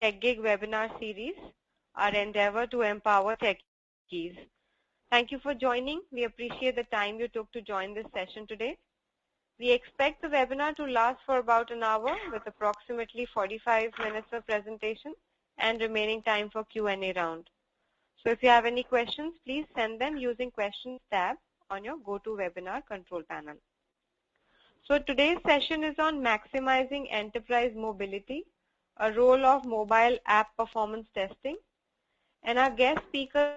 TechGig webinar series, our endeavor to empower techies. Thank you for joining. We appreciate the time you took to join this session today. We expect the webinar to last for about an hour with approximately 45 minutes of presentation and remaining time for Q&A round. So if you have any questions, please send them using questions tab on your GoToWebinar control panel. So today's session is on maximizing enterprise mobility, a role of mobile app performance testing, and our guest speaker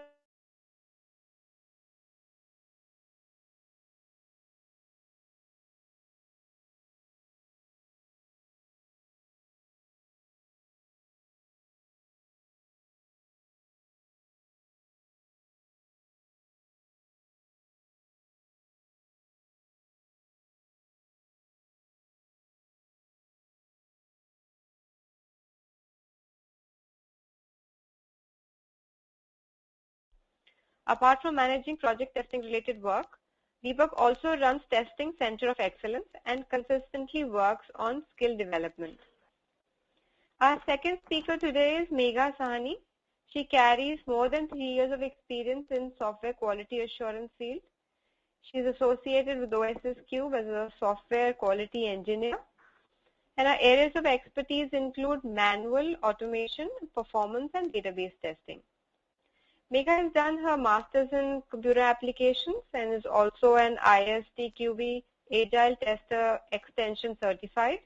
Apart from managing project testing related work, Deepak also runs Testing Center of Excellence and consistently works on skill development. Our second speaker today is Megha Sahani. She carries more than 3 years of experience in software quality assurance field. She is associated with OSS Cube as a software quality engineer. And our areas of expertise include manual, automation, performance, and database testing. Megha has done her master's in computer applications and is also an ISTQB Agile Tester Extension certified.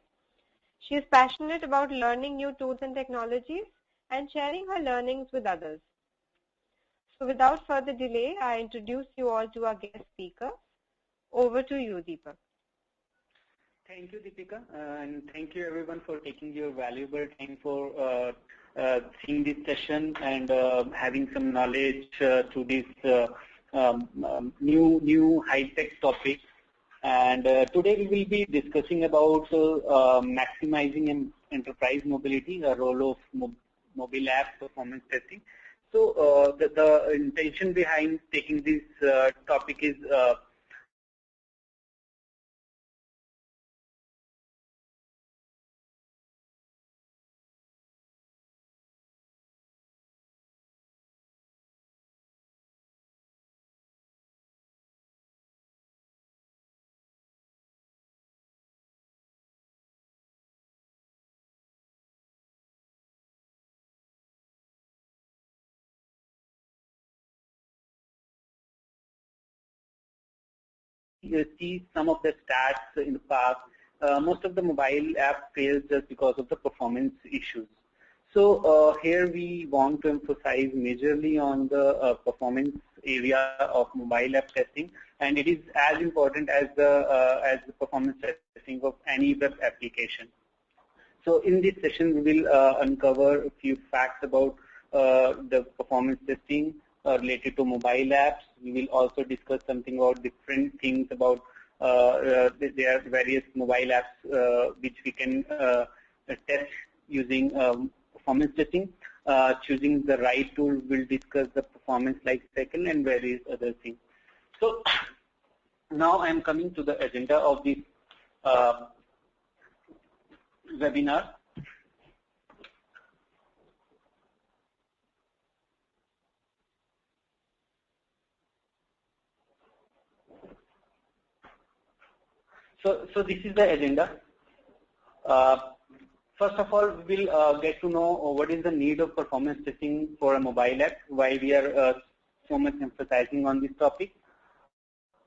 She is passionate about learning new tools and technologies and sharing her learnings with others. So without further delay, I introduce you all to our guest speaker. Over to you, Deepak. Thank you, Deepika, and thank you everyone for taking your valuable time for seeing this session and having some knowledge to this new high-tech topic. And today we will be discussing about maximizing enterprise mobility, a role of mobile app performance testing. So the intention behind taking this topic is you see some of the stats in the past. Most of the mobile app fails just because of the performance issues. So here we want to emphasize majorly on the performance area of mobile app testing, and it is as important as the performance testing of any web application. So in this session, we will uncover a few facts about the performance testing related to mobile apps. We will also discuss something about different things about there are various mobile apps which we can test using performance testing. Choosing the right tool, we'll discuss the performance life cycle and various other things. So now I'm coming to the agenda of this webinar. So this is the agenda. First of all, we will get to know what is the need of performance testing for a mobile app, why we are so much emphasizing on this topic.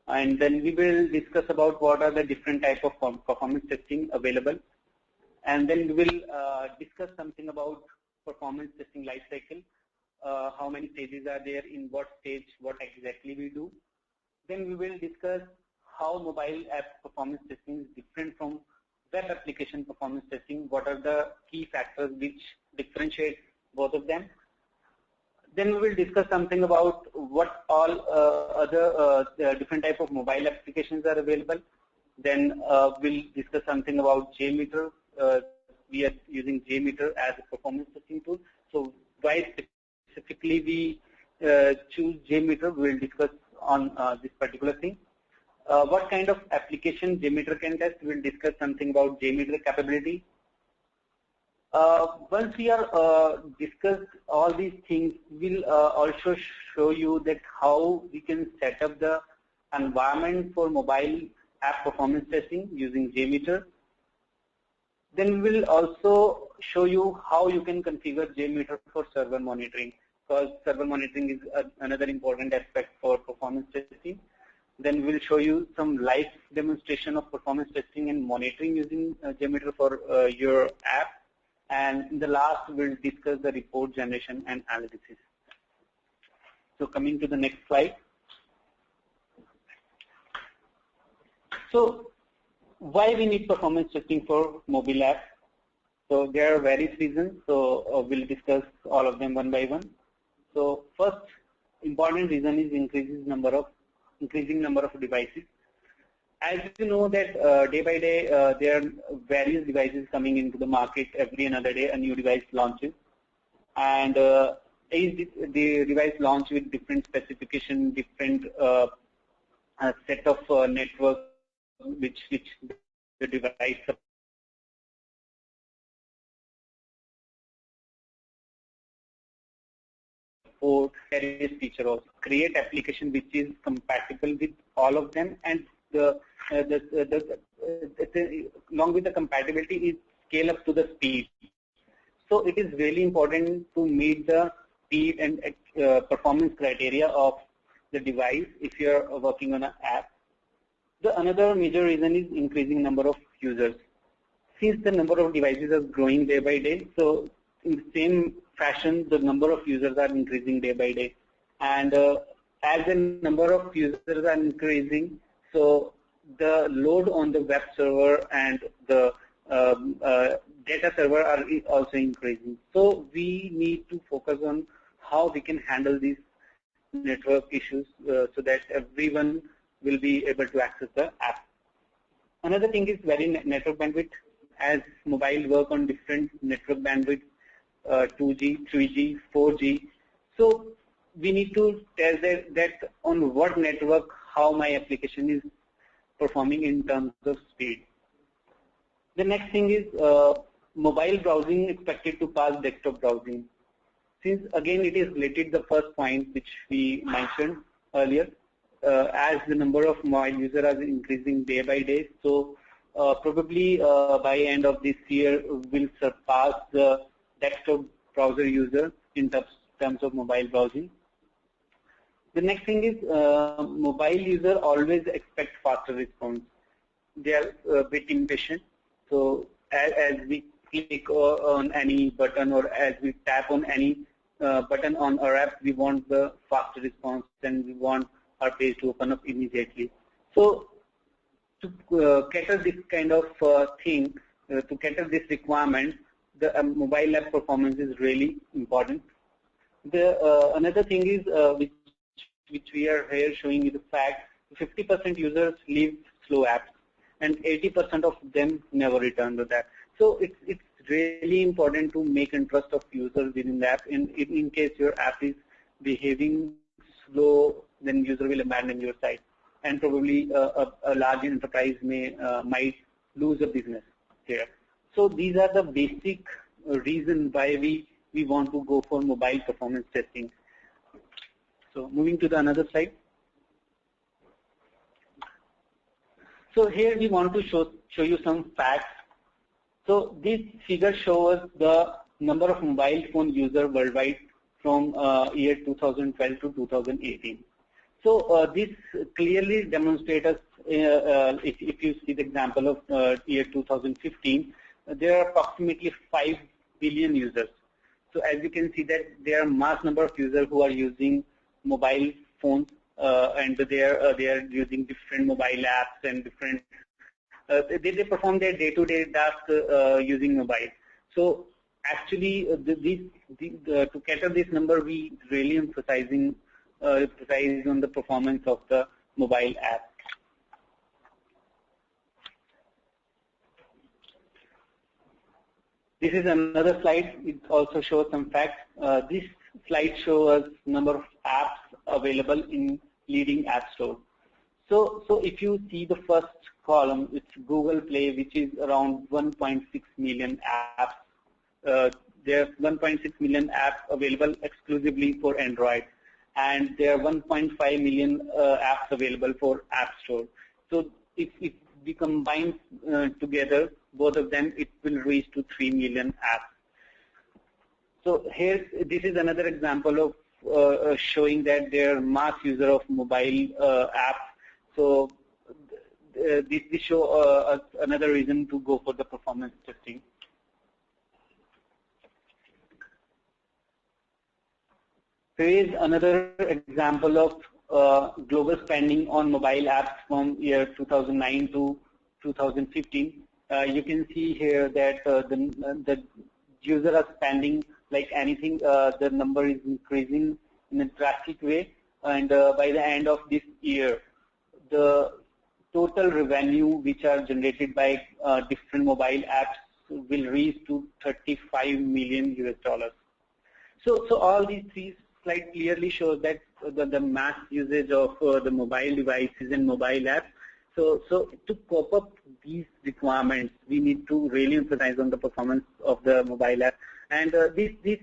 And then we will discuss about what are the different types of performance testing available. And then we will discuss something about performance testing life cycle, how many stages are there, in what stage, what exactly we do. Then we will discuss how mobile app performance testing is different from web application performance testing, what are the key factors which differentiate both of them. Then we will discuss something about what all other different type of mobile applications are available. Then we'll discuss something about JMeter. We are using JMeter as a performance testing tool. So why specifically we choose JMeter, we'll discuss on this particular thing. What kind of application JMeter can test, we'll discuss something about JMeter capability. Once we are discussed all these things, we'll also show you that how we can set up the environment for mobile app performance testing using JMeter. Then we will also show you how you can configure JMeter for server monitoring, because server monitoring is another important aspect for performance testing. Then we'll show you some live demonstration of performance testing and monitoring using JMeter for your app. And in the last, we'll discuss the report generation and analysis. So coming to the next slide. So why we need performance testing for mobile apps? So there are various reasons. So we'll discuss all of them one by one. So first important reason is increasing number of devices. As you know that day by day there are various devices coming into the market. Every another day a new device launches, and the device launch with different specification, different set of network which the device support various features. Also create application which is compatible with all of them, and along with the compatibility is scale up to the speed. So it is really important to meet the speed and performance criteria of the device if you are working on an app. The another major reason is increasing number of users. Since the number of devices is growing day by day, so in the same fashion the number of users are increasing day by day, and as the number of users are increasing, so the load on the web server and the data server are also increasing. So we need to focus on how we can handle these network issues so that everyone will be able to access the app. Another thing is very network bandwidth. As mobile work on different network bandwidth, 2G, 3G, 4G. So we need to test that on what network how my application is performing in terms of speed. The next thing is mobile browsing expected to pass desktop browsing. Since again it is related to the first point which we mentioned earlier, as the number of mobile users are increasing day by day, so probably by end of this year will surpass the desktop browser user in terms of mobile browsing. The next thing is mobile user always expect faster response. They are a bit impatient. So as we click on any button or as we tap on any button on our app, we want the faster response and we want our page to open up immediately. So to cater this kind of thing, to cater this requirement, the mobile app performance is really important. The another thing is which we are here showing you the fact 50% users leave slow apps and 80% of them never return to that. So it's really important to make interest of users within the app. In case your app is behaving slow, then user will abandon your site, and probably a large enterprise might lose a business here. So these are the basic reasons why we want to go for mobile performance testing. So moving to the another slide. So here we want to show you some facts. So this figure shows the number of mobile phone users worldwide from year 2012 to 2018. So this clearly demonstrates us, if you see the example of year 2015, there are approximately 5 billion users. So as you can see that there are mass number of users who are using mobile phones, and they are using different mobile apps and different they perform their day-to-day task using mobile. So actually to cater this number, we really emphasize on the performance of the mobile app. This is another slide. It also shows some facts. This slide shows us number of apps available in leading app store. So if you see the first column, it's Google Play, which is around 1.6 million apps there are 1.6 million apps available exclusively for Android, and there are 1.5 million apps available for App Store. So if we combine together both of them, it will reach to 3 million apps. So here, this is another example of showing that there are mass user of mobile apps. So this show another reason to go for the performance testing. Here is another example of global spending on mobile apps from year 2009 to 2015. You can see here that the users are spending like anything. The number is increasing in a drastic way, and by the end of this year, the total revenue which are generated by different mobile apps will reach to $35 million US. So all these three slides clearly show that the mass usage of the mobile devices and mobile apps. So to cope up these requirements, we need to really emphasize on the performance of the mobile app. And these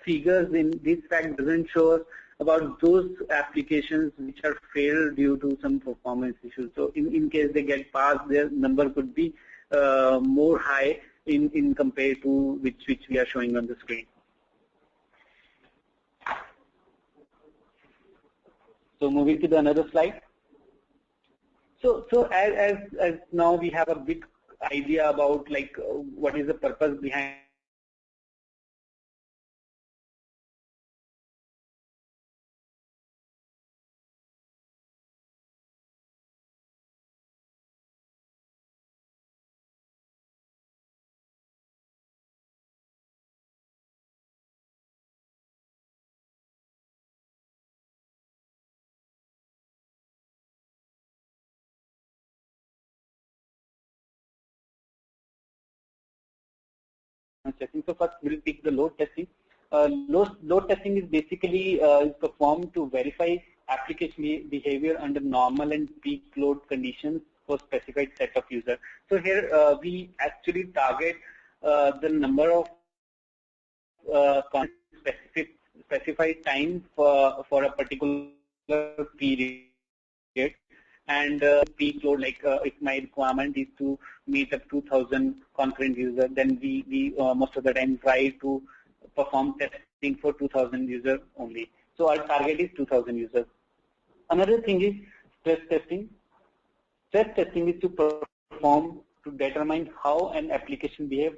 figures in this fact doesn't show us about those applications which are failed due to some performance issues. So in case they get passed, their number could be more high in compared to which we are showing on the screen. So moving to the another slide. So as now we have a big idea about like what is the purpose behind testing. So first we'll pick the load testing. Load testing is basically is performed to verify application behavior under normal and peak load conditions for specified set of users. So here we actually target the number of specified time for a particular period. And peak load, like if my requirement is to meet up 2,000 concurrent users, then we most of the time try to perform testing for 2,000 users only. So our target is 2,000 users. Another thing is stress testing. Stress testing is to perform to determine how an application behaves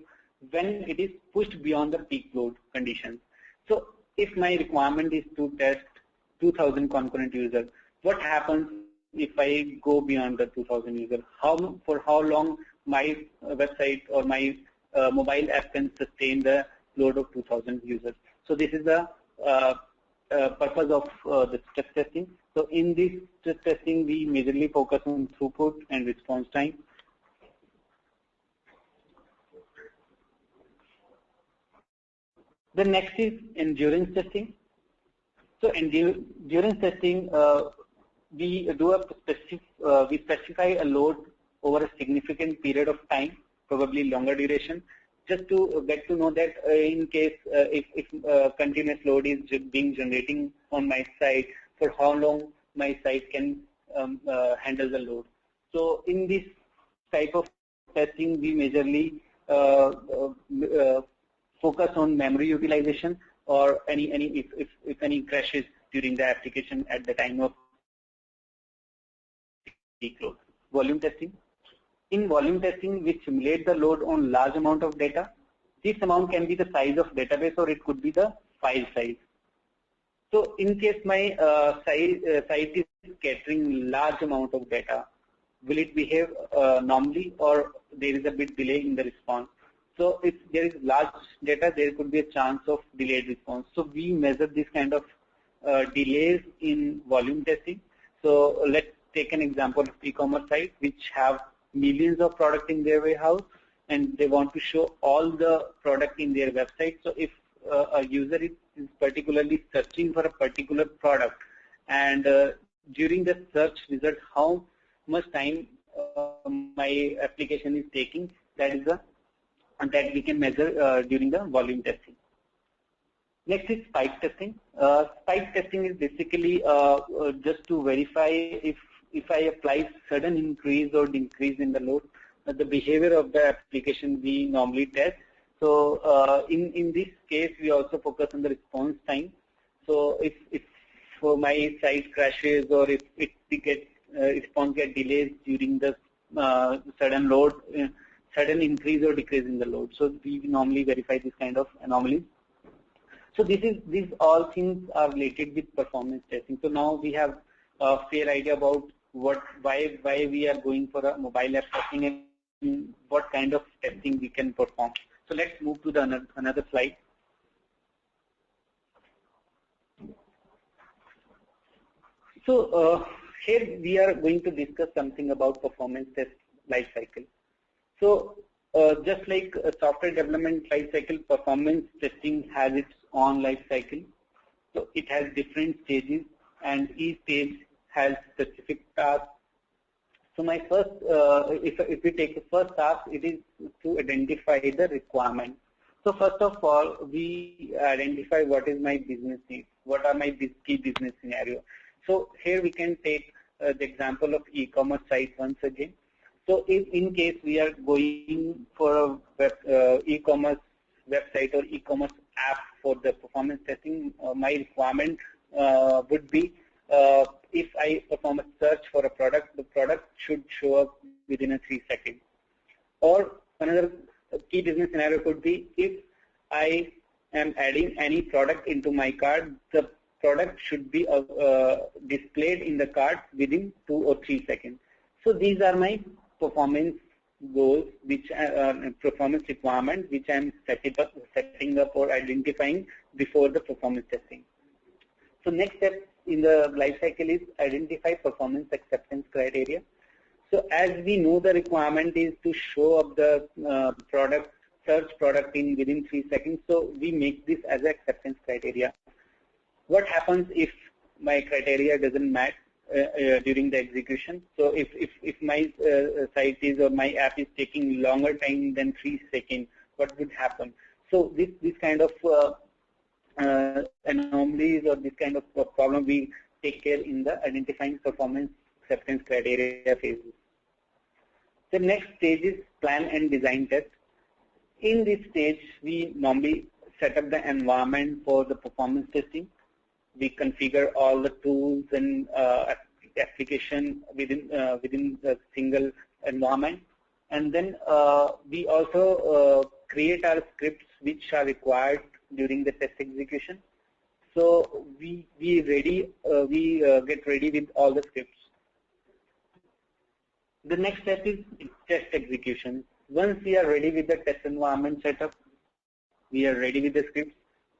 when it is pushed beyond the peak load conditions. So if my requirement is to test 2,000 concurrent users, what happens if I go beyond the 2,000 users? For how long my website or my mobile app can sustain the load of 2,000 users? So this is the purpose of the stress testing. So in this stress testing, we majorly focus on throughput and response time. The next is endurance testing. So endurance testing, we do a specific, we specify a load over a significant period of time, probably longer duration, just to get to know that in case if continuous load is being generating on my site, for how long my site can handle the load. So in this type of testing, we majorly focus on memory utilization or if any crashes during the application at the time of peak load. Volume testing. In volume testing, we simulate the load on large amount of data. This amount can be the size of database or it could be the file size. So in case my site is capturing large amount of data, will it behave normally or there is a bit delay in the response? So if there is large data, there could be a chance of delayed response. So we measure this kind of delays in volume testing. So let's take an example of e-commerce sites which have millions of products in their warehouse and they want to show all the product in their website. So if a user is particularly searching for a particular product and during the search result, how much time my application is taking, that is the that we can measure during the volume testing. Next is spike testing. Spike testing is basically just to verify if I apply sudden increase or decrease in the load, the behavior of the application we normally test. So in this case, we also focus on the response time. So if for my site crashes or if we get response get delays during the sudden load, sudden increase or decrease in the load. So we normally verify this kind of anomalies. So these all things are related with performance testing. So now we have a fair idea about why we are going for a mobile app testing and what kind of testing we can perform. So let's move to the another slide. So here we are going to discuss something about performance test life cycle. So just like a software development life cycle, performance testing has its own life cycle. So it has different stages, and each stage has specific tasks. So my first, if we take the first task, it is to identify the requirement. So first of all, we identify what is my business need, what are my key business scenario. So here we can take the example of e-commerce site once again. So if in case we are going for a e-commerce website or e-commerce app for the performance testing, my requirement would be if I perform a search for a product, the product should show up within 3 seconds. Or another key business scenario could be if I am adding any product into my cart, the product should be displayed in the cart within 2 or 3 seconds. So these are my performance goals, which performance requirements, which I am setting up or identifying before the performance testing. So next step in the life cycle is identify performance acceptance criteria. So as we know, the requirement is to show up the search product within 3 seconds. So we make this as an acceptance criteria. What happens if my criteria doesn't match during the execution? So if my site is or my app is taking longer time than 3 seconds, what would happen? So this kind of anomalies or this kind of problem we take care in the identifying performance acceptance criteria phases. The next stage is plan and design test. In this stage, we normally set up the environment for the performance testing. We configure all the tools and application within the single environment, and then we also create our scripts which are required during the test execution. So we get ready with all the scripts. The next step is test execution. Once we are ready with the test environment setup, we are ready with the scripts,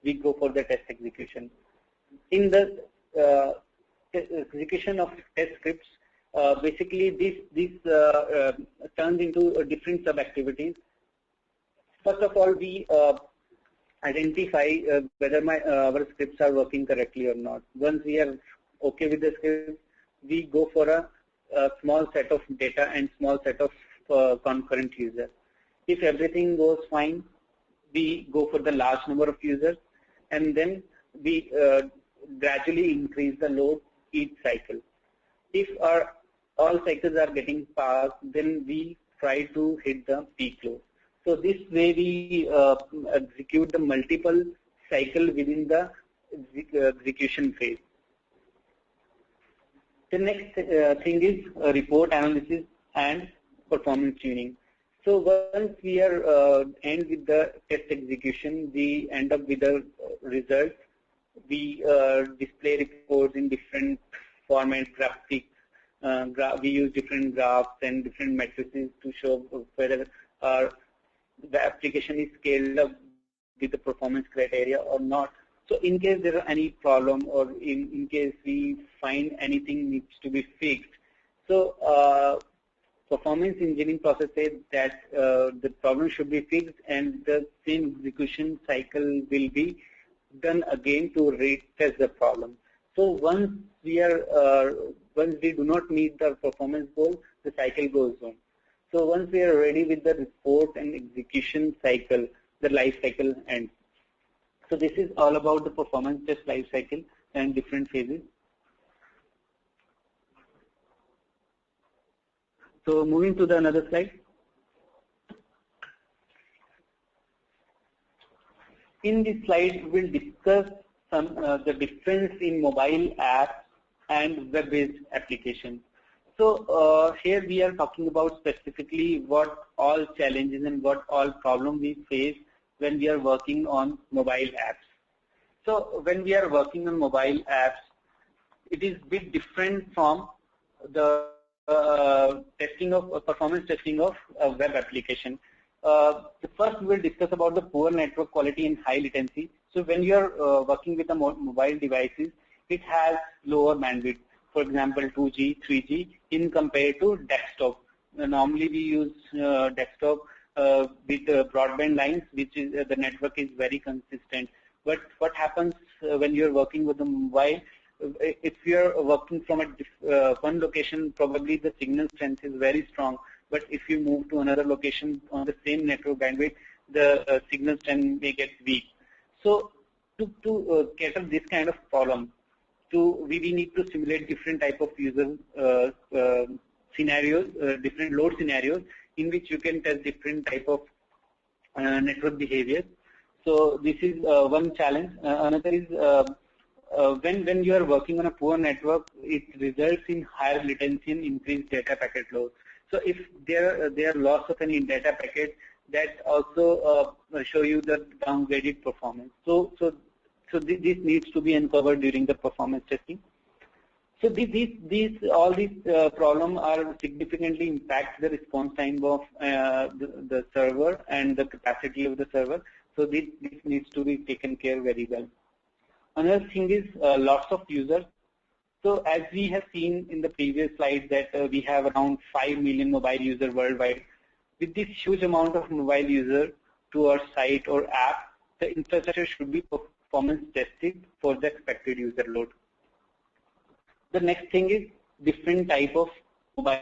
we go for the test execution. In the execution of test scripts, basically this turns into different sub-activities. First of all, we identify whether our scripts are working correctly or not. Once we are okay with the script, we go for a small set of data and small set of concurrent users. If everything goes fine, we go for the large number of users, and then we gradually increase the load each cycle. If all cycles are getting passed, then we try to hit the peak load. So this way we execute the multiple cycle within the execution phase. The next thing is report analysis and performance tuning. So once we are end with the test execution, we end up with the results. We display reports in different formats, graphics. We use different graphs and different matrices to show whether the application is scaled up with the performance criteria or not. So in case there are any problem or in case we find anything needs to be fixed, so performance engineering process says that the problem should be fixed and the same execution cycle will be done again to retest the problem. So once we do not meet the performance goal, the cycle goes on. So once we are ready with the report and execution cycle, the life cycle ends. So this is all about the performance test life cycle and different phases. So moving to the another slide. In this slide, we'll discuss the difference in mobile apps and web-based applications. So here we are talking about specifically what all challenges and what all problems we face when we are working on mobile apps. So when we are working on mobile apps, it is a bit different from the performance testing of a web application. First, we will discuss about the poor network quality and high latency. So when you are working with the mobile devices, it has lower bandwidth. For example, 2G, 3G in compared to desktop. Normally we use desktop with broadband lines, which is the network is very consistent. But what happens when you are working with the mobile? If you are working from one location, probably the signal strength is very strong. But if you move to another location on the same network bandwidth, the signal strength may get weak. So to cater this kind of problem, we need to simulate different type of user scenarios, different load scenarios in which you can test different type of network behavior. So this is one challenge. Another is when you are working on a poor network, it results in higher latency and increased data packet load. So if there are loss of any data packet, that also show you the downgraded performance. So this needs to be uncovered during the performance testing. So all these problems are significantly impact the response time of the server and the capacity of the server. So this needs to be taken care very well. Another thing is lots of users. So as we have seen in the previous slide that we have around 5 million mobile users worldwide. With this huge amount of mobile users to our site or app, the infrastructure should be performance tested for the expected user load. The next thing is different type of mobile.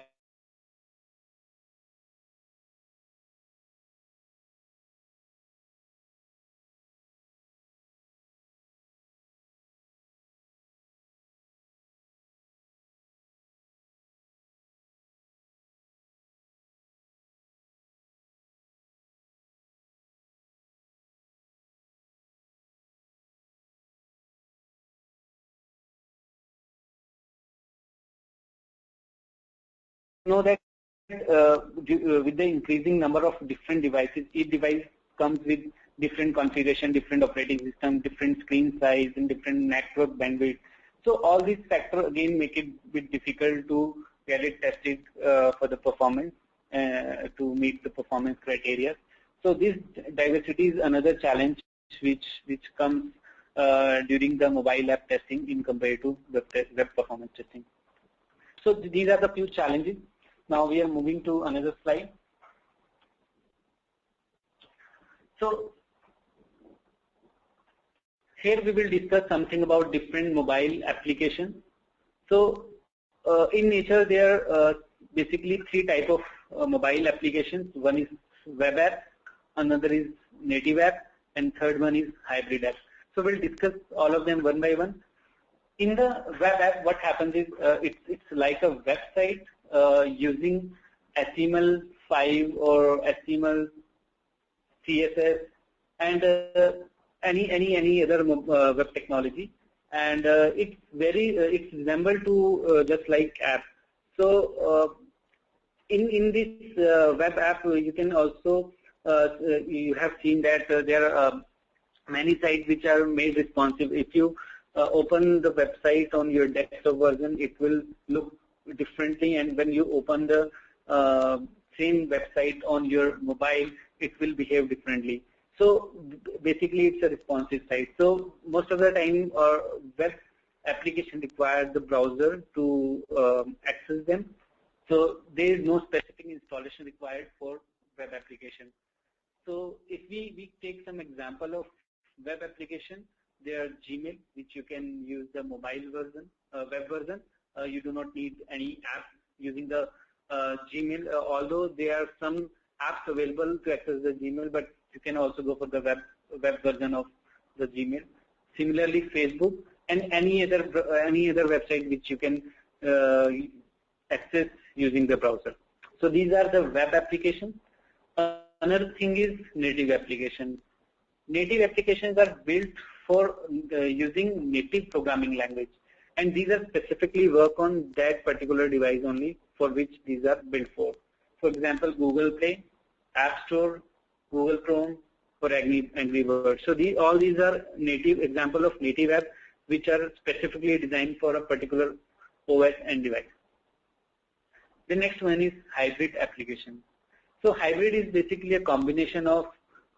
Know that with the increasing number of different devices, each device comes with different configuration, different operating system, different screen size, and different network bandwidth. So all these factors again make it a bit difficult to get it tested for the performance to meet the performance criteria. So this diversity is another challenge which comes during the mobile app testing in compared to web performance testing. So these are the few challenges. Now we are moving to another slide. So here we will discuss something about different mobile applications. So in nature there are basically three types of mobile applications. One is web app, another is native app, and third one is hybrid app. So we'll discuss all of them one by one. In the web app, what happens is it's like a website using HTML5 or HTML, CSS, and any other web technology, and it's resembled to just like app. So in this web app, you can also you have seen that there are many sites which are made responsive. If you open the website on your desktop version, it will look differently, and when you open the same website on your mobile, it will behave differently. So basically it's a responsive site. So most of the time our web application requires the browser to access them. So there is no specific installation required for web application. So if we take some example of web application, there are Gmail, which you can use the mobile version, web version. You do not need any app using the Gmail, although there are some apps available to access the Gmail, but you can also go for the web version of the Gmail. Similarly, Facebook and any other website which you can access using the browser. So these are the web applications. Another thing is native applications. Native applications are built for using native programming language, and these are specifically work on that particular device only for which these are built for. For example, Google Play, App Store, Google Chrome, for Angry Birds. So all these are native example of native apps which are specifically designed for a particular OS and device. The next one is hybrid application. So hybrid is basically a combination of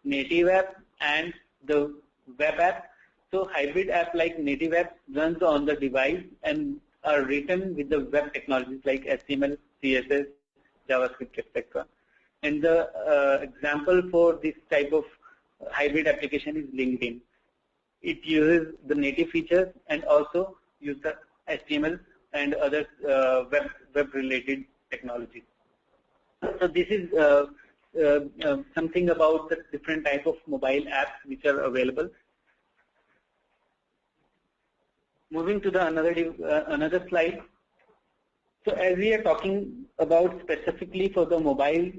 native app and the web app. So hybrid app like native app runs on the device and are written with the web technologies like HTML, CSS, JavaScript, etc. And the example for this type of hybrid application is LinkedIn. It uses the native features and also uses the HTML and other web-related technologies. So this is something about the different type of mobile apps which are available. Moving to the another slide. So as we are talking about specifically for the mobile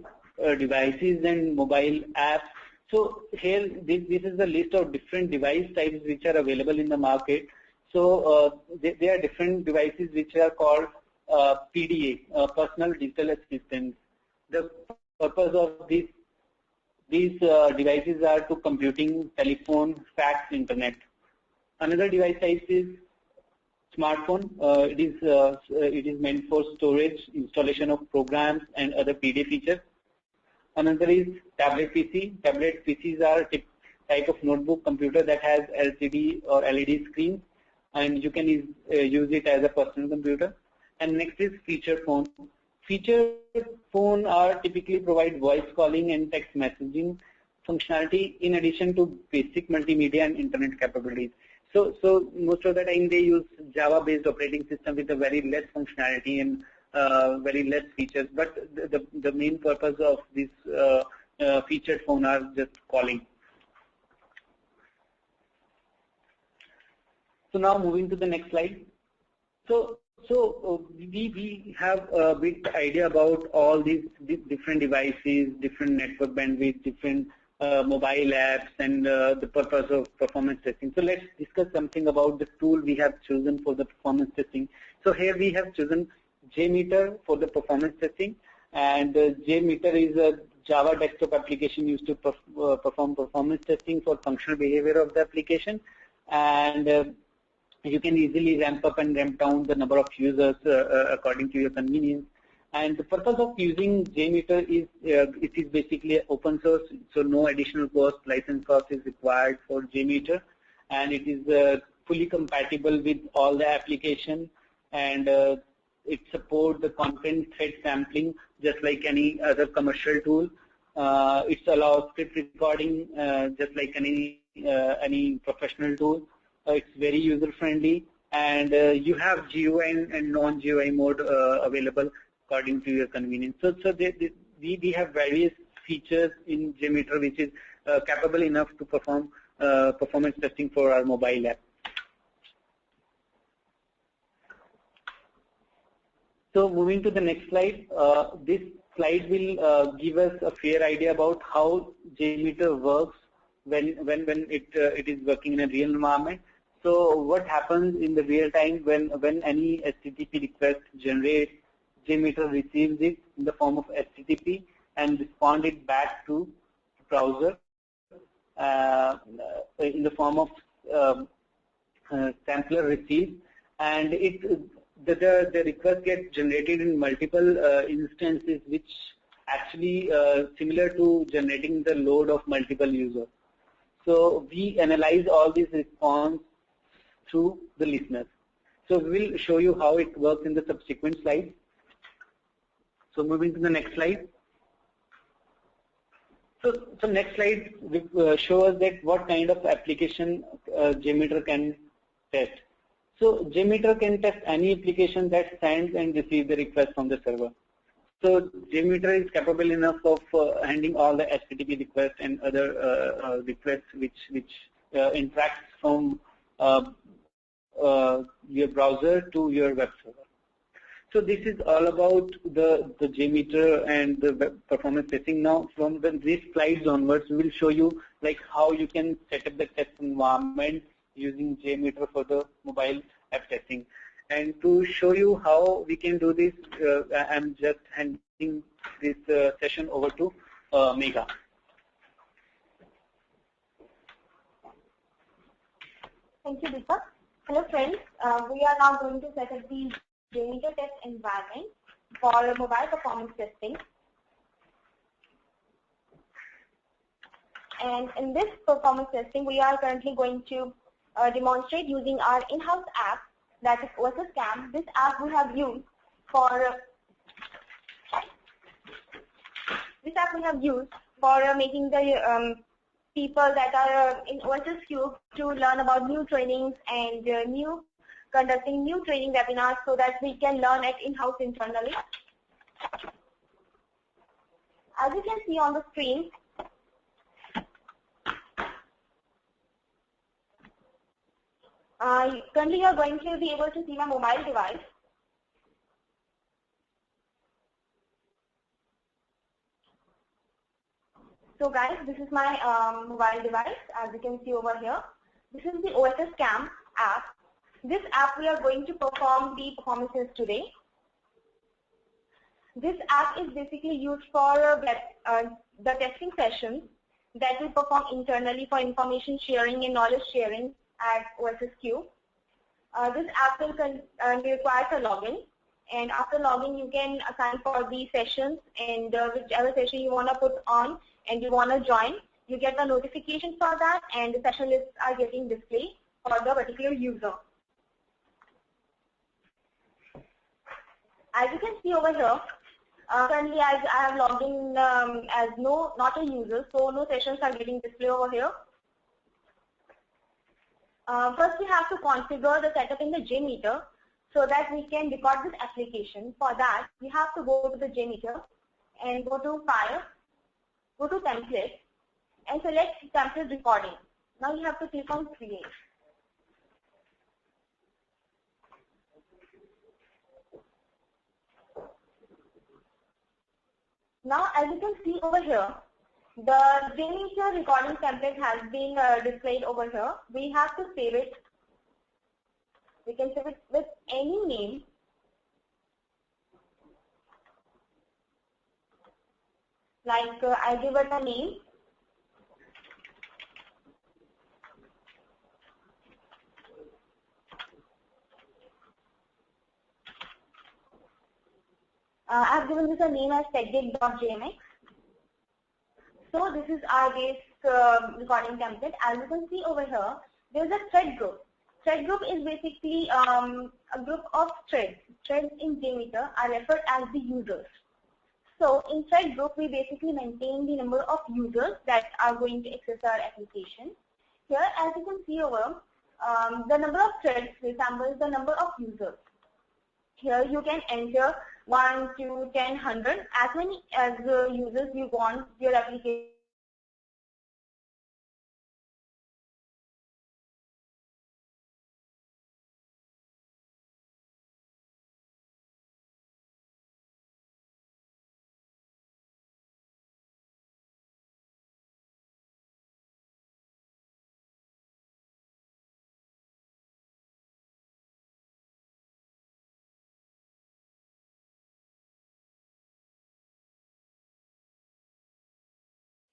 devices and mobile apps, so here this is the list of different device types which are available in the market. So there are different devices which are called PDA, personal digital assistants. The purpose of these devices are to computing, telephone, fax, internet. Another device type is smartphone. It is meant for storage, installation of programs, and other PDA features. Another is tablet PC. Tablet PCs are a type of notebook computer that has LCD or LED screen, and you can use it as a personal computer. And next is feature phone. Feature phone are typically provide voice calling and text messaging functionality in addition to basic multimedia and internet capabilities. So most of the time they use Java-based operating system with a very less functionality and very less features. But the main purpose of this featured phone are just calling. So now moving to the next slide. So we have a big idea about all these different devices, different network bandwidth, different mobile apps, and the purpose of performance testing. So let's discuss something about the tool we have chosen for the performance testing. So here we have chosen JMeter for the performance testing, and JMeter is a Java desktop application used to perform performance testing for functional behavior of the application, and you can easily ramp up and ramp down the number of users according to your convenience. And the purpose of using JMeter is it is basically open source, so no additional cost, license cost is required for JMeter, and it is fully compatible with all the application, and it supports the content thread sampling just like any other commercial tool. It allows script recording just like any professional tool. It's very user friendly, and you have GUI and non-GUI mode available according to your convenience. So we have various features in JMeter which is capable enough to perform performance testing for our mobile app. So moving to the next slide, this slide will give us a fair idea about how JMeter works when it is working in a real environment. So what happens in the real time when any HTTP request generates, JMeter receives it in the form of HTTP and responds it back to the browser in the form of sampler received, and the request gets generated in multiple instances, which actually similar to generating the load of multiple users. So we analyze all these response through the listeners. So we will show you how it works in the subsequent slides. So moving to the next slide. So next slide will show us that what kind of application JMeter can test. So JMeter can test any application that sends and receives the request from the server. So JMeter is capable enough of handling all the HTTP requests and other requests which interacts from your browser to your web server. So this is all about the JMeter and the web performance testing. Now from these slides onwards, we will show you like how you can set up the test environment using JMeter for the mobile app testing. And to show you how we can do this, I'm just handing this session over to Megha. Thank you, Deepak. Hello friends, we are now going to set up the JMeter test environment for mobile performance testing. And in this performance testing, we are currently going to demonstrate using our in-house app, that is OSS CAM. This app we have used for making the people that are in OSS Cube to learn about new trainings and conducting new training webinars so that we can learn it in-house internally. As you can see on the screen, currently you are going to be able to see my mobile device. So guys, this is my mobile device, as you can see over here. This is the OSS CAM app. This app we are going to perform the performances today. This app is basically used for the testing sessions that we perform internally for information sharing and knowledge sharing at OSS Cube. This app will require a login, and after logging you can assign for the sessions, and whichever session you want to put on and you want to join, you get the notification for that, and the session lists are getting displayed for the particular user. As you can see over here, currently I have logged in as not a user, so no sessions are getting displayed over here. First we have to configure the setup in the JMeter so that we can record this application. For that, we have to go to the JMeter and go to File, go to Template, and select Template Recording. Now you have to click on Create. Now, as you can see over here, the JMeter recording template has been displayed over here. We have to save it. We can save it with any name. Like I give it a name. I have given this a name as techgig.jmx. So this is our base recording template. As you can see over here, there is a thread group. Thread group is basically a group of threads. Threads in JMeter are referred as the users. So in thread group, we basically maintain the number of users that are going to access our application. Here, as you can see over, the number of threads resembles the number of users. Here you can enter 1, 2, 10, 100, as many as users you want your application.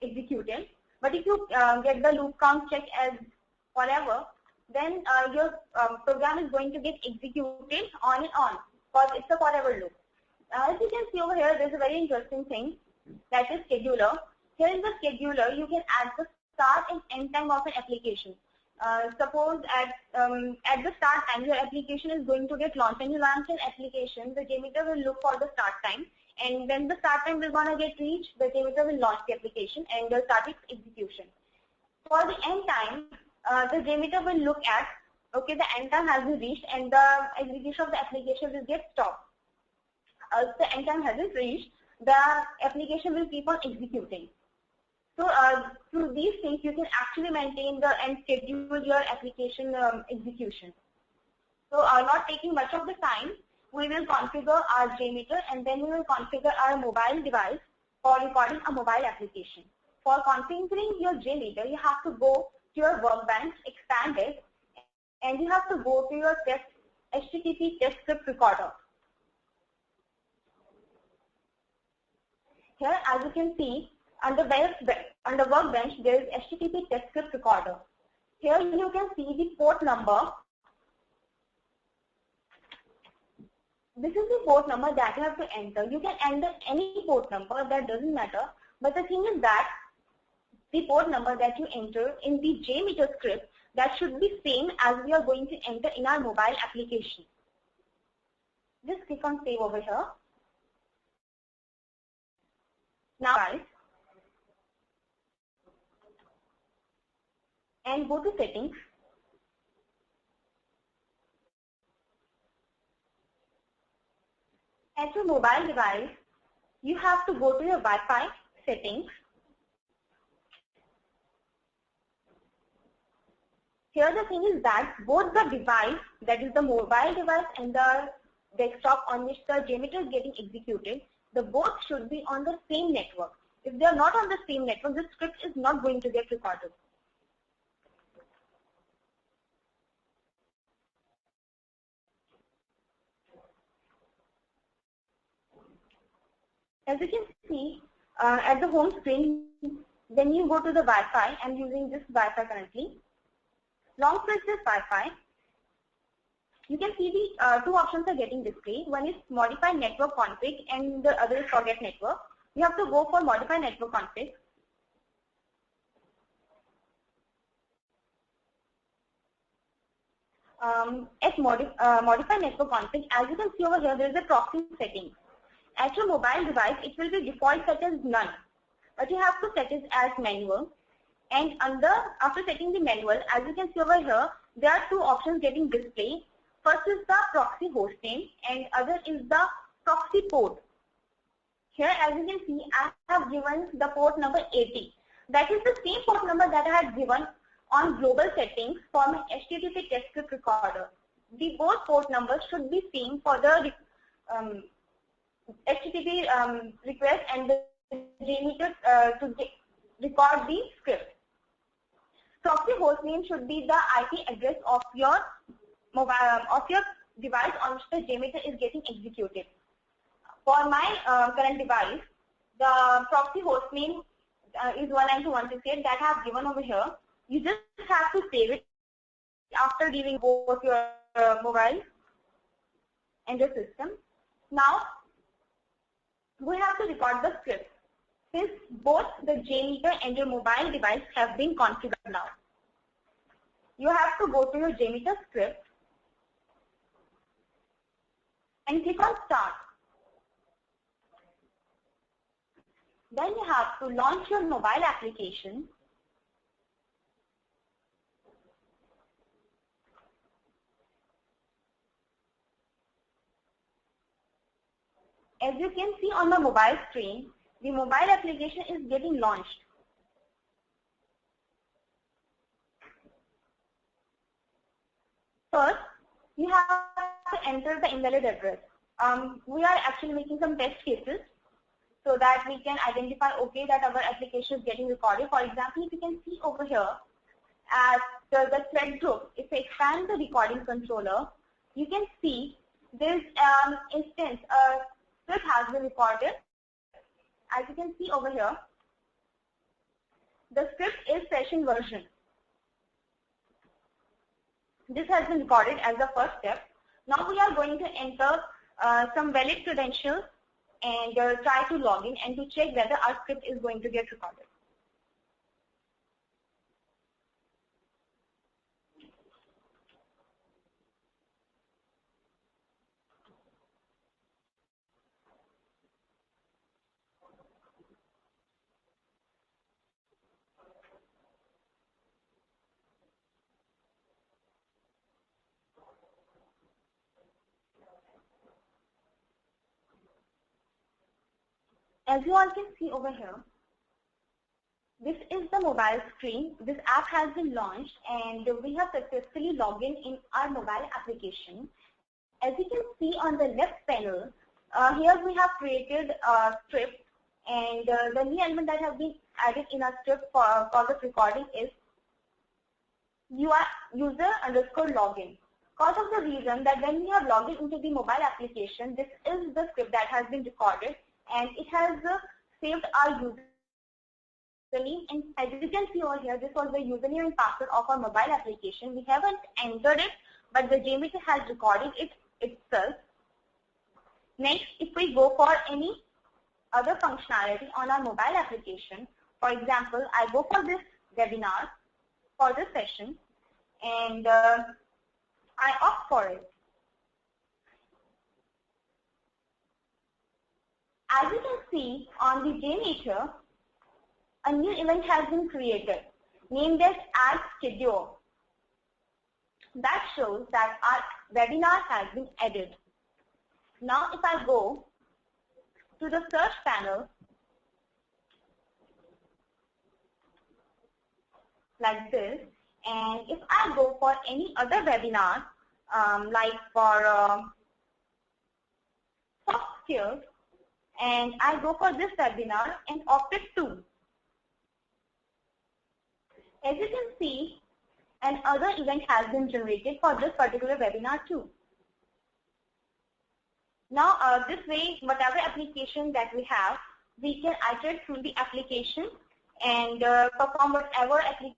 Executed. But if you get the loop count check as whatever, then your program is going to get executed on and on, because it's a forever loop. As you can see over here, there's a very interesting thing, that is scheduler. Here in the scheduler, you can add the start and end time of an application. Suppose at the start time, your application is going to get launched. When you launch an application, the JMeter will look for the start time. And when the start time is going to get reached, the JMeter will launch the application and will start its execution. For the end time, the JMeter will look at, okay, the end time has been reached and the execution of the application will get stopped. The end time hasn't reached, the application will keep on executing. So through these things, you can actually maintain and schedule your application execution. So not taking much of the time, we will configure our JMeter and then we will configure our mobile device for recording a mobile application. For configuring your JMeter, you have to go to your workbench, expand it, and you have to go to your HTTP test script recorder. Here, as you can see, under workbench, there is HTTP test script recorder. Here you can see the port number. This is the port number that you have to enter. You can enter any port number, that doesn't matter. But the thing is that the port number that you enter in the JMeter script, that should be same as we are going to enter in our mobile application. Just click on save over here. Now guys, and go to settings. At your mobile device, you have to go to your Wi-Fi settings. Here the thing is that both the device, that is the mobile device and the desktop on which the JMeter is getting executed, the both should be on the same network. If they are not on the same network, the script is not going to get recorded. As you can see at the home screen, then you go to the Wi-Fi. I'm using this Wi-Fi currently. Long press this Wi-Fi. You can see the two options are getting displayed. One is modify network config and the other is forget network. You have to go for modify network config. At modify network config, as you can see over here, there is a proxy setting. At your mobile device, it will be default set as none, but you have to set it as manual. And after setting the manual, as you can see over here, there are two options getting displayed. First is the proxy host name and other is the proxy port. Here, as you can see, I have given the port number 80. That is the same port number that I had given on global settings for my HTTP test script recorder. The both port numbers should be same for the HTTP request and the JMeter to record the script. Proxy host name should be the IP address of your device on which the JMeter is getting executed. For my current device, the proxy host name is 192.168 that I have given over here. You just have to save it after giving both your mobile and your system. Now, we have to record the script. Since both the JMeter and your mobile device have been configured now, you have to go to your JMeter script and click on Start. Then you have to launch your mobile application. As you can see on the mobile screen, the mobile application is getting launched. First, you have to enter the invalid address. We are actually making some test cases so that we can identify, okay, that our application is getting recorded. For example, if you can see over here at the thread group, if I expand the recording controller, you can see this instance, script has been recorded. As you can see over here, the script is session version. This has been recorded as the first step. Now we are going to enter some valid credentials and try to log in and to check whether our script is going to get recorded. As you all can see over here, this is the mobile screen. This app has been launched and we have successfully logged in our mobile application. As you can see on the left panel, here we have created a script, and the new element that have been added in our script for this recording is user_login. Because of the reason that when we have logged into the mobile application, this is the script that has been recorded and it has saved our username. And as you can see over here, this was the username and password of our mobile application. We haven't entered it, but the JMeter has recorded it itself. Next, if we go for any other functionality on our mobile application, for example, I go for this webinar, for this session, and I opt for it. As you can see on the JMeter, a new event has been created named as Add Schedule. That shows that our webinar has been added. Now if I go to the search panel like this, and if I go for any other webinar, like for soft skills, and I go for this webinar and opt it too. As you can see, another event has been generated for this particular webinar too. Now, this way, whatever application that we have, we can iterate through the application and perform whatever application.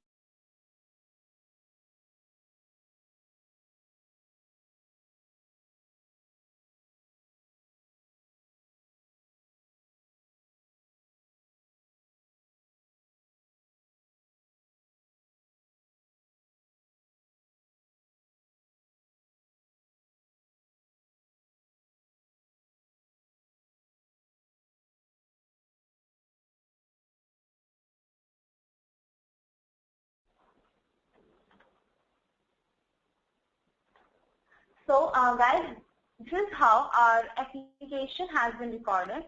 So guys, this is how our application has been recorded.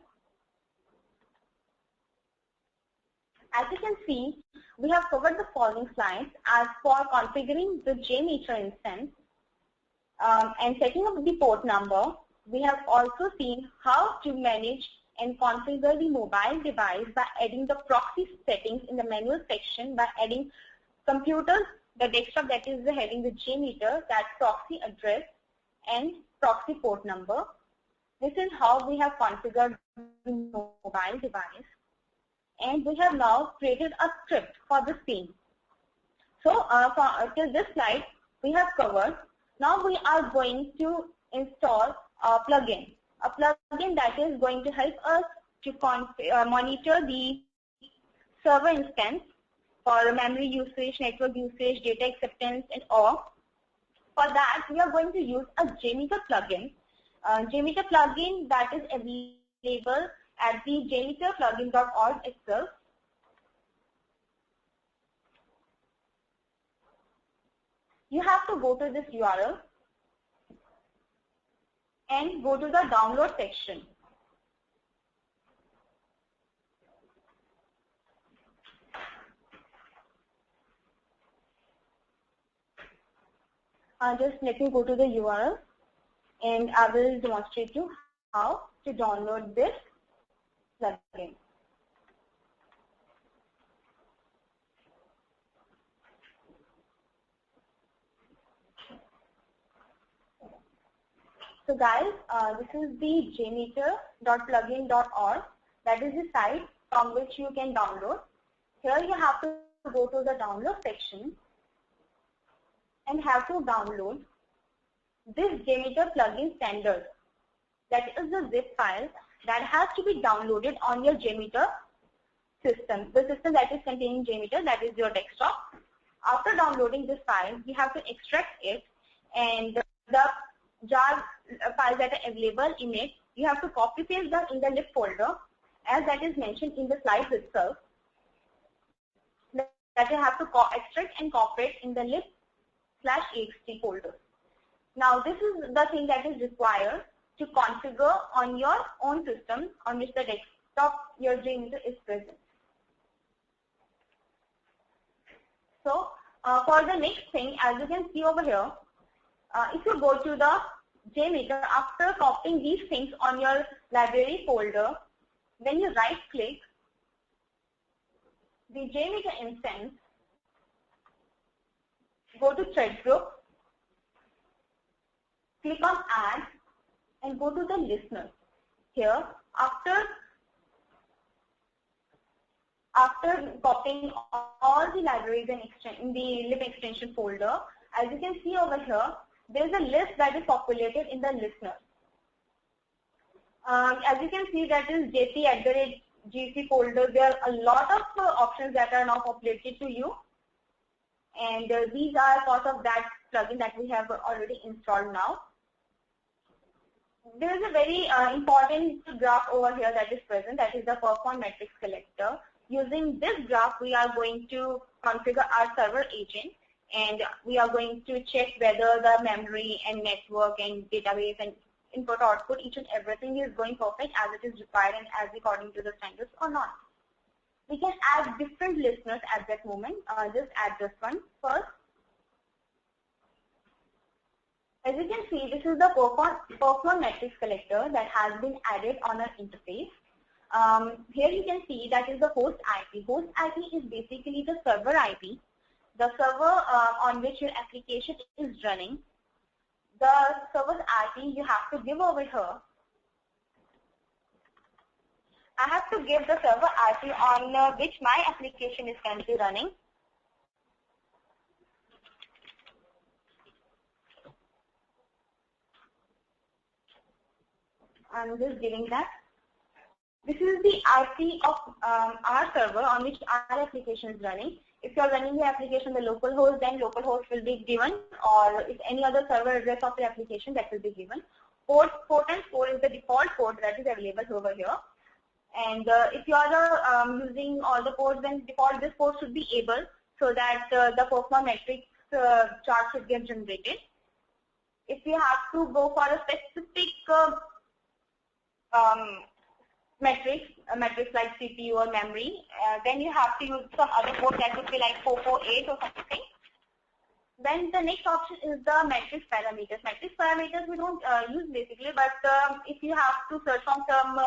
As you can see, we have covered the following slides as for configuring the JMeter instance and setting up the port number. We have also seen how to manage and configure the mobile device by adding the proxy settings in the manual section by adding computers, the desktop that is having the JMeter, that proxy address and proxy port number. This is how we have configured the mobile device, and we have now created a script for the same. So till this slide we have covered. Now we are going to install a plugin that is going to help us to monitor the server instance for memory usage, network usage, data acceptance, and all. For that, we are going to use a JMeter plugin. JMeter plugin that is available at the jmeterplugin.org itself. You have to go to this URL and go to the download section. Just let me go to the URL and I will demonstrate you how to download this plugin. So guys, this is the jmeter.plugin.org. That is the site from which you can download. Here you have to go to the download section and have to download this JMeter plugin standard. That is the zip file that has to be downloaded on your JMeter system. The system that is containing JMeter, that is your desktop. After downloading this file, you have to extract it, and the jar files that are available in it, you have to copy paste them in the lib folder as that is mentioned in the slides itself. That you have to extract and copy it in the lib/ext folder. Now this is the thing that is required to configure on your own system on which the desktop your JMeter is present. So for the next thing, as you can see over here, if you go to the JMeter, after copying these things on your library folder, when you right click the JMeter instance, go to thread group, click on add and go to the listener. Here, after copying all the libraries in the lib extension folder, as you can see over here, there is a list that is populated in the listener. As you can see, that is JC folder. There are a lot of options that are now populated to you, and these are part of that plugin that we have already installed now. There is a very important graph over here that is present, that is the perform matrix collector. Using this graph, we are going to configure our server agent, and we are going to check whether the memory and network and database and input output, each and everything is going perfect as it is required and as according to the standards or not. We can add different listeners at that moment. Just add this one first. As you can see, this is the perform matrix collector that has been added on our interface. Here you can see that is the host IP. Host IP is basically the server IP, the server on which your application is running. The server's IP you have to give over here. I have to give the server IP on which my application is currently running. I'm just giving that. This is the IP of our server on which our application is running. If you are running the application on the local host, then local host will be given, or if any other server address of the application, that will be given. Port and port is the default port that is available over here. And if you are using all the ports, then default this port should be able, so that the perform matrix chart should get generated. If you have to go for a specific metrics like CPU or memory, then you have to use some other port that would be like 448 or something. Then the next option is the matrix parameters. Matrix parameters we don't use basically, but if you have to search from some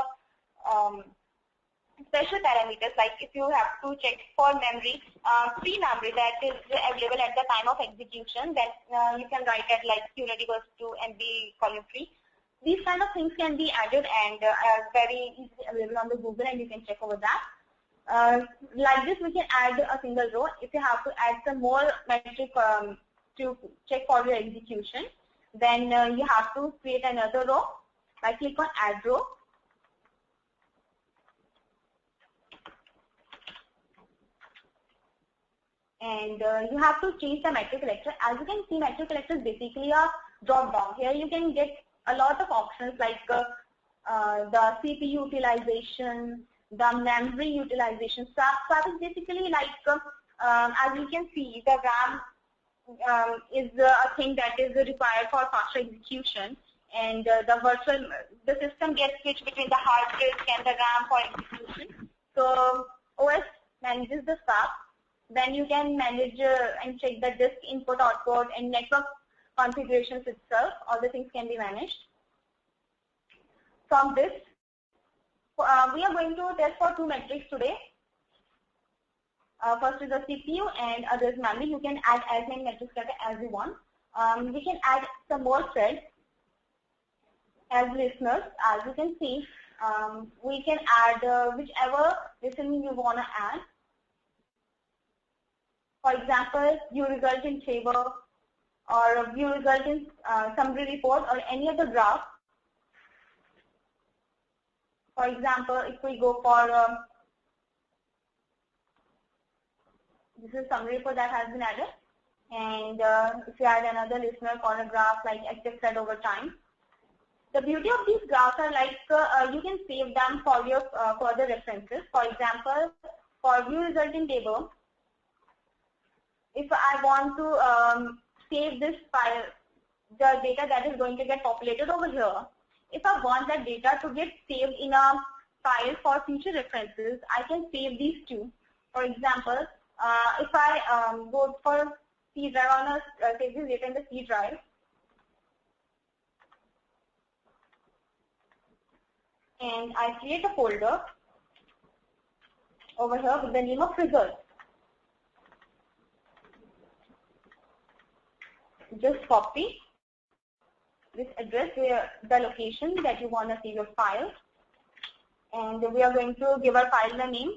special parameters, like if you have to check for memory, free memory that is available at the time of execution, then you can write at like unit equals to MB column free. These kind of things can be added and are very easily available on the Google, and you can check over that. Like this, we can add a single row. If you have to add some more metric to check for your execution, then you have to create another row by click on add row. And you have to change the metric collector. As you can see, metric collector is basically a drop down. Here you can get a lot of options like the CPU utilization, the memory utilization. SWAP is basically like, as you can see, the RAM is a thing that is required for faster execution, and the system gets switched between the hard disk and the RAM for execution. So OS manages the SWAP. Then you can manage and check the disk input, output, and network configurations itself. All the things can be managed. From this, we are going to test for two metrics today. First is the CPU and other is memory. You can add as many metrics as you want. We can add some more threads as listeners. As you can see, we can add whichever listening you want to add. For example, view result in table, or view result in summary report, or any other graph. For example, if we go for this is summary report that has been added, and if you add another listener for a graph like active thread over time. The beauty of these graphs are like you can save them for your further references. For example, for view result in table, if I want to save this file, the data that is going to get populated over here, if I want that data to get saved in a file for future references, I can save these two. For example, if I go for C drive, I want to save this data in the C drive. And I create a folder over here with the name of results. Just copy this address, the location that you want to save your file, and we are going to give our file the name.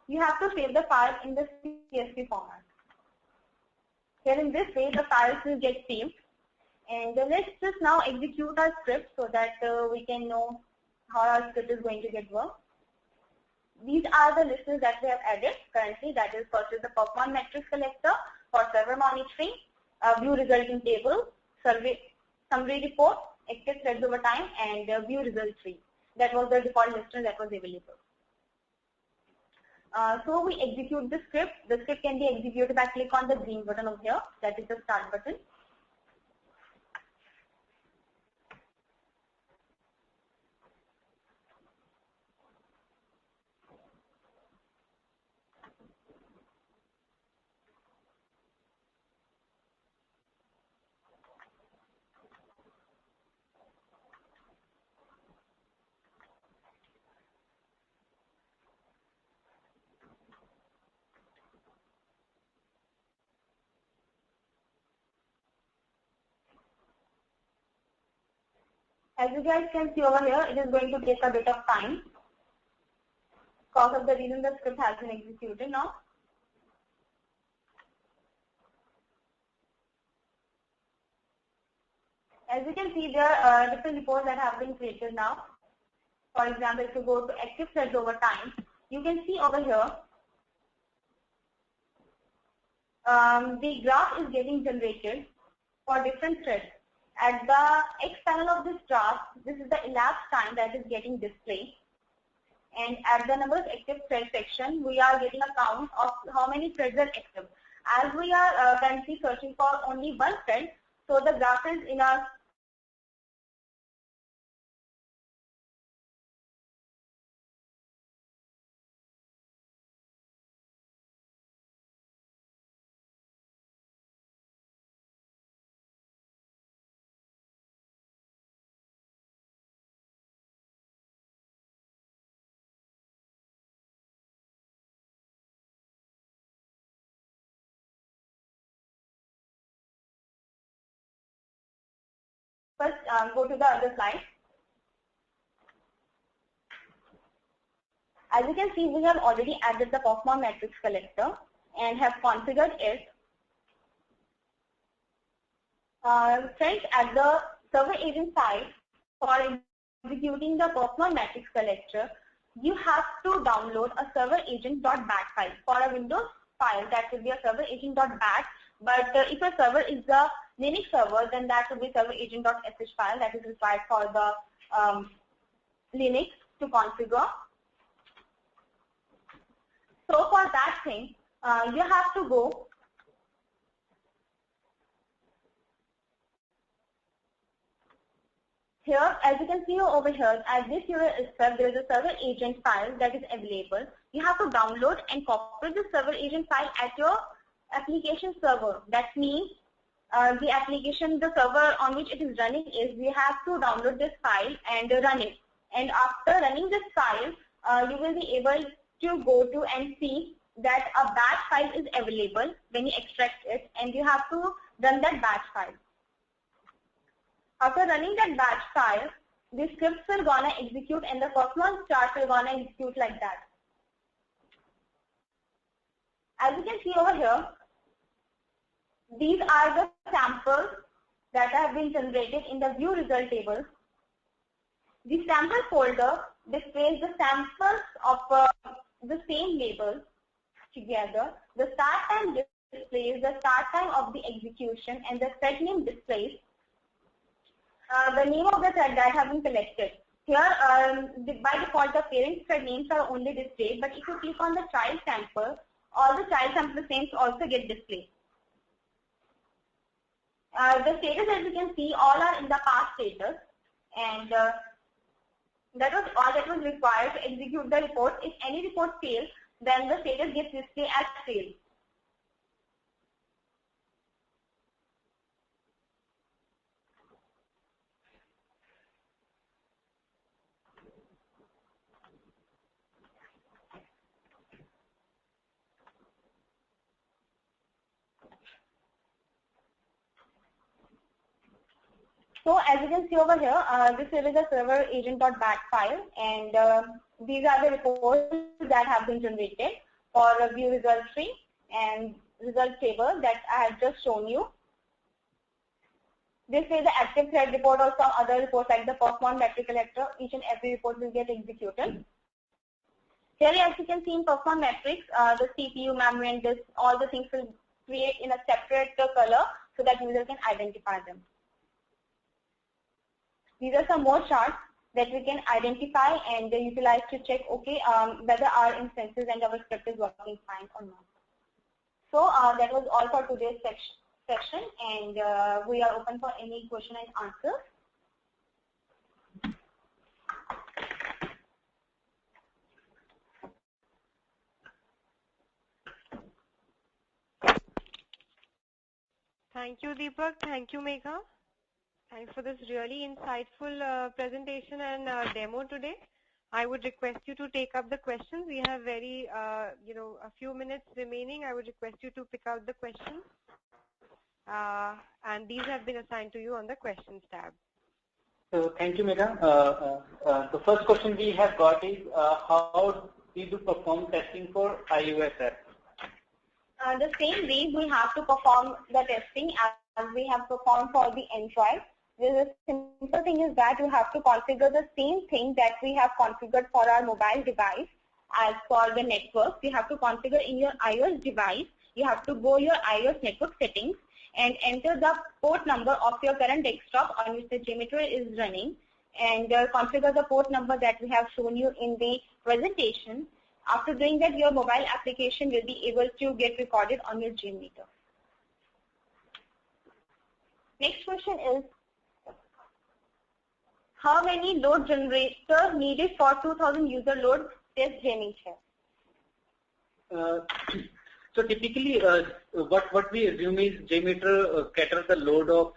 You have to save the file in the CSV format. Here in this way, the files will get saved. And let's just now execute our script so that we can know how our script is going to get work. These are the listeners that we have added currently. That is, first is the performance metrics collector for server monitoring, view resulting table, survey summary report, active threads over time, and view result tree. That was the default listener that was available. So we execute the script. The script can be executed by click on the green button over here. That is the start button. As you guys can see over here, it is going to take a bit of time because of the reason the script has been executed now. As you can see, there are different reports that have been created now. For example, if you go to active threads over time, you can see over here, the graph is getting generated for different threads. At the X panel of this graph, this is the elapsed time that is getting displayed. And at the number of active threads section, we are getting a count of how many threads are active. As we are currently searching for only one thread, so the graph is in our first go to the other slide. As you can see, we have already added the performance metrics collector and have configured it. Friends, at the server agent side, for executing the performance metrics collector, you have to download a server agent.bat file. For a Windows file, that will be a server agent.bat. But if a server is the Linux server, then that will be server agent.sh file that is required for the Linux to configure. So for that thing, you have to go here. As you can see over here, at this URL itself, there is a server agent file that is available. You have to download and copy the server agent file at your application server. That means the application, the server on which it is running is, we have to download this file and run it. And after running this file, you will be able to go to and see that a batch file is available when you extract it, and you have to run that batch file. After running that batch file, the scripts will gonna execute and the performance chart will gonna execute like that. As you can see over here, these are the samples that have been generated in the view result table. The sample folder displays the samples of the same labels together. The start time displays the start time of the execution, and the thread name displays the name of the thread that have been collected. Here, by default, the parent thread names are only displayed, but if you click on the child sample, all the child sample names also get displayed. The status, as you can see, all are in the past status, and that was all that was required to execute the report. If any report fails, then the status gets displayed as failed. So as you can see over here, this is a server agent.bat file, and these are the reports that have been generated for view result tree and result table that I have just shown you. This is the active thread report or some other reports like the perform battery collector. Each and every report will get executed. Here, as you can see in perform metrics, the CPU, memory, and disk, all the things will create in a separate color so that user can identify them. These are some more charts that we can identify and utilize to check, okay, whether our instances and our script is working fine or not. So that was all for today's section, and we are open for any question and answers. Thank you, Deepak. Thank you, Megha. Thanks for this really insightful presentation and demo today. I would request you to take up the questions. We have very, a few minutes remaining. I would request you to pick out the questions. And these have been assigned to you on the questions tab. So thank you, Megha. The first question we have got is how we do perform testing for iOS app? The same way we have to perform the testing as we have performed for the Android. The simple thing is that you have to configure the same thing that we have configured for our mobile device as for the network. You have to configure in your iOS device. You have to go your iOS network settings and enter the port number of your current desktop on which the JMeter is running, and configure the port number that we have shown you in the presentation. After doing that, your mobile application will be able to get recorded on your JMeter. Next question is, how many load generators needed for 2000 user load test JMeter? So typically, what we assume is JMeter caters the load of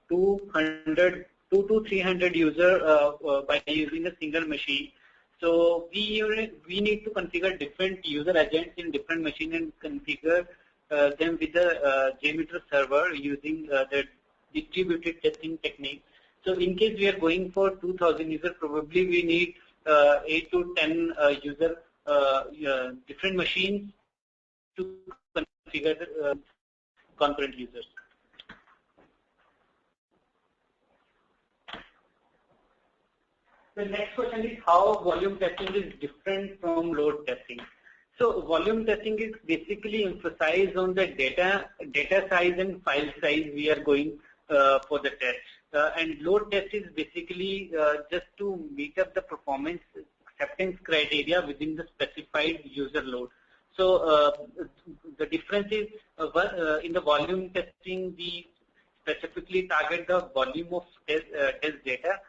2 to 300 user by using a single machine. So we need to configure different user agents in different machines and configure them with the JMeter server using the distributed testing technique. So in case we are going for 2000 users, probably we need 8 to 10 user different machines to configure the concurrent users. The next question is how volume testing is different from load testing. So volume testing is basically emphasized on the data size and file size we are going for the test. And load test is basically just to meet up the performance acceptance criteria within the specified user load. So the difference is in the volume testing, we specifically target the volume of test data,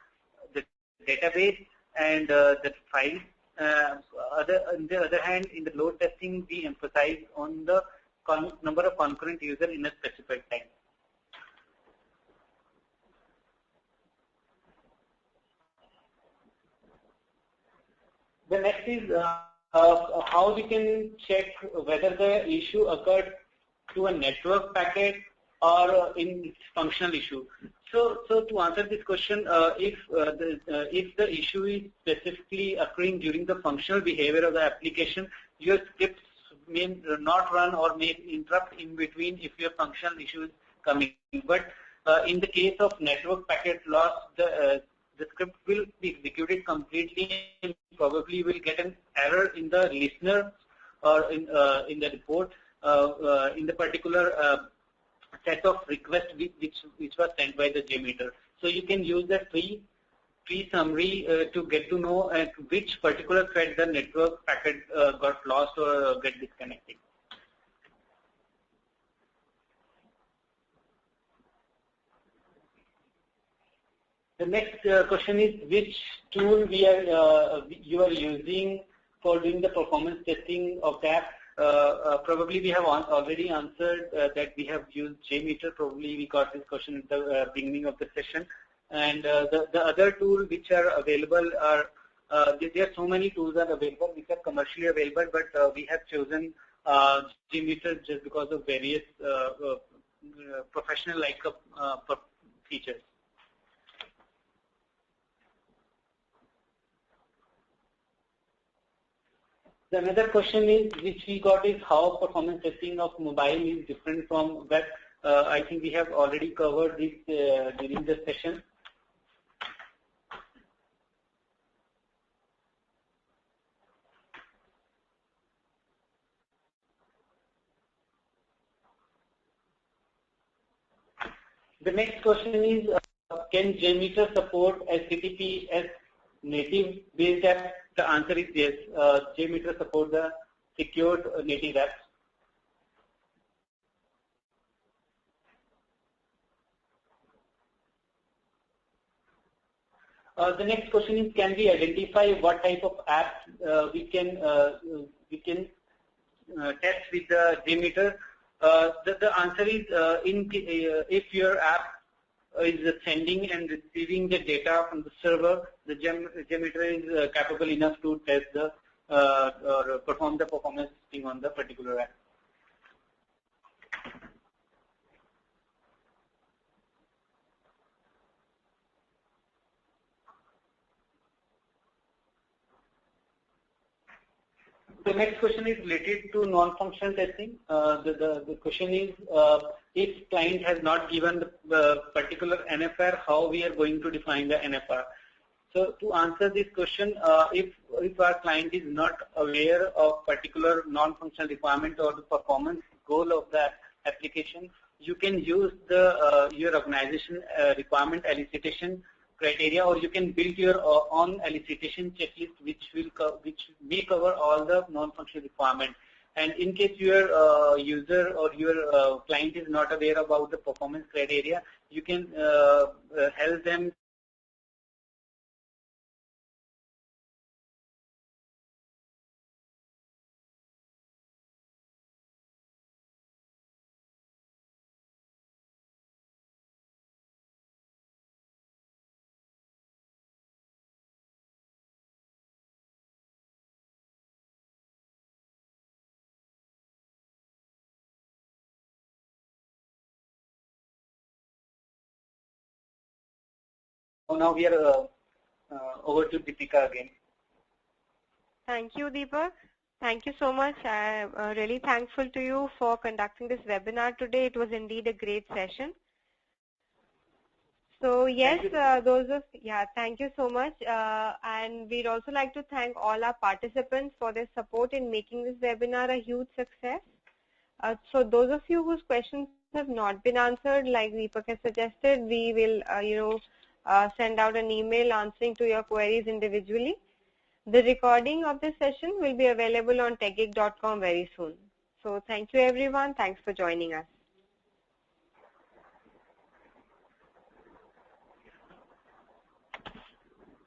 the database, and the file. On the other hand, in the load testing, we emphasize on the number of concurrent users in a specified time. The next is how we can check whether the issue occurred to a network packet or in functional issue. So to answer this question, if the issue is specifically occurring during the functional behavior of the application, your scripts may not run or may interrupt in between if your functional issue is coming. But in the case of network packet loss, the script will be executed completely and probably will get an error in the listener or in the report in the particular set of requests which was sent by the JMeter. So you can use the tree summary to get to know at which particular thread the network packet got lost or get disconnected. The next question is which tool you are using for doing the performance testing of the app. Probably we have already answered that we have used JMeter. Probably we got this question at the beginning of the session. And the other tool which are available are, there are so many tools are available which are commercially available, but we have chosen JMeter just because of various professional-like features. The another question is, which we got, is how performance testing of mobile is different from web. I think we have already covered this during the session. The next question is, can JMeter support HTTP as native based app? The answer is yes. JMeter support the secured native apps. The next question is, can we identify what type of apps we can test with the JMeter? The answer is, if your app is sending and receiving the data from the server, the JMeter is capable enough to test the or perform the performance testing on the particular app. The next question is related to non-functional testing. The question is, if client has not given the particular NFR, how we are going to define the NFR? So to answer this question, if our client is not aware of particular non-functional requirement or the performance goal of that application, you can use the your organization requirement elicitation criteria, or you can build your own elicitation checklist, which may cover all the non-functional requirements. And in case your user or your client is not aware about the performance criteria, you can help them. So now we are over to Deepika again. Thank you, Deepak. Thank you so much. I'm really thankful to you for conducting this webinar today. It was indeed a great session. So yes, thank you so much. And we'd also like to thank all our participants for their support in making this webinar a huge success. So those of you whose questions have not been answered, like Deepak has suggested, we will, send out an email answering to your queries individually. The recording of this session will be available on techgeek.com very soon. So thank you everyone. Thanks for joining us.